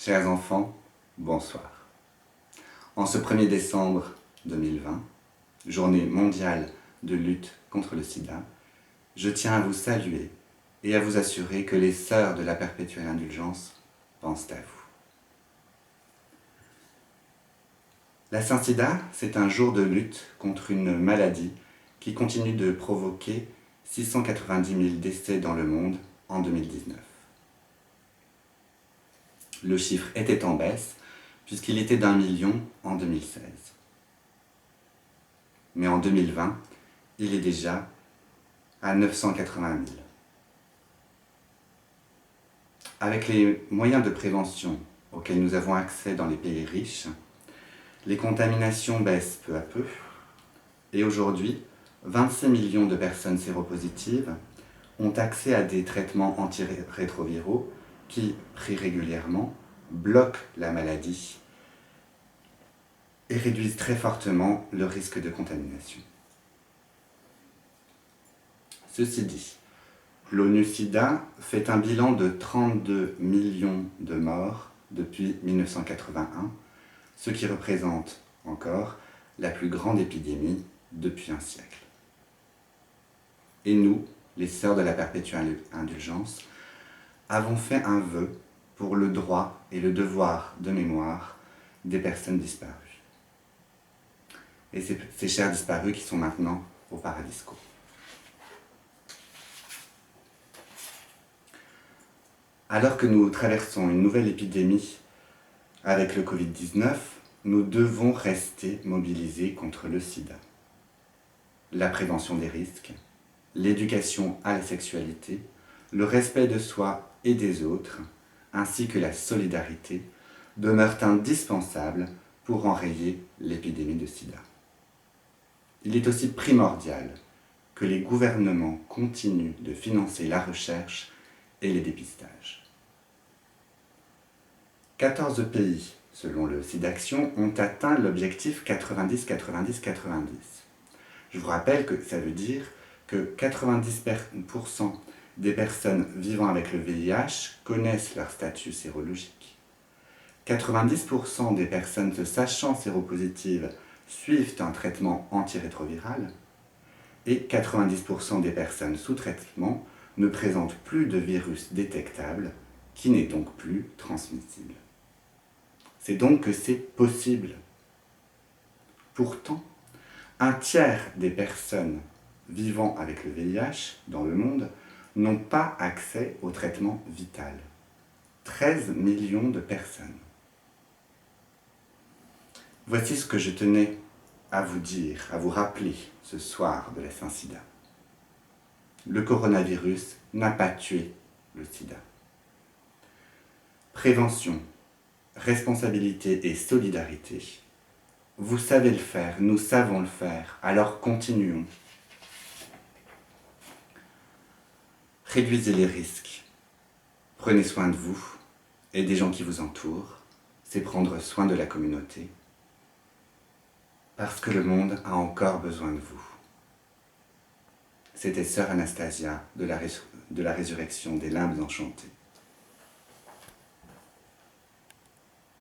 Chers enfants, bonsoir. En ce 1er décembre 2020, journée mondiale de lutte contre le sida, je tiens à vous saluer et à vous assurer que les sœurs de la perpétuelle indulgence pensent à vous. La Saint-Sida, c'est un jour de lutte contre une maladie qui continue de provoquer 690 000 décès dans le monde en 2019. Le chiffre était en baisse, puisqu'il était d'1 million en 2016. Mais en 2020, il est déjà à 980 000. Avec les moyens de prévention auxquels nous avons accès dans les pays riches, les contaminations baissent peu à peu, et aujourd'hui, 26 millions de personnes séropositives ont accès à des traitements antirétroviraux qui, pris régulièrement, bloquent la maladie et réduisent très fortement le risque de contamination. Ceci dit, l'ONU-SIDA fait un bilan de 32 millions de morts depuis 1981, ce qui représente encore la plus grande épidémie depuis un siècle. Et nous, les sœurs de la perpétuelle indulgence, avons fait un vœu pour le droit et le devoir de mémoire des personnes disparues. Et ces chers disparus qui sont maintenant au Paradisco. Alors que nous traversons une nouvelle épidémie avec le Covid-19, nous devons rester mobilisés contre le sida. La prévention des risques, l'éducation à la sexualité, le respect de soi et des autres, ainsi que la solidarité, demeurent indispensables pour enrayer l'épidémie de sida. Il est aussi primordial que les gouvernements continuent de financer la recherche et les dépistages. 14 pays, selon le SIDAction, ont atteint l'objectif 90-90-90. Je vous rappelle que ça veut dire que 90% des personnes vivant avec le VIH connaissent leur statut sérologique. 90% des personnes se sachant séropositives suivent un traitement antirétroviral et 90% des personnes sous traitement ne présentent plus de virus détectable qui n'est donc plus transmissible. C'est donc que c'est possible. Pourtant, un tiers des personnes vivant avec le VIH dans le monde n'ont pas accès au traitement vital. 13 millions de personnes. Voici ce que je tenais à vous dire, à vous rappeler ce soir de la Saint-Sida. Le coronavirus n'a pas tué le sida. Prévention, responsabilité et solidarité. Vous savez le faire, nous savons le faire, alors continuons. Réduisez les risques. Prenez soin de vous et des gens qui vous entourent. C'est prendre soin de la communauté. Parce que le monde a encore besoin de vous. C'était Sœur Anastasia de la Résurrection des Limbes Enchantés.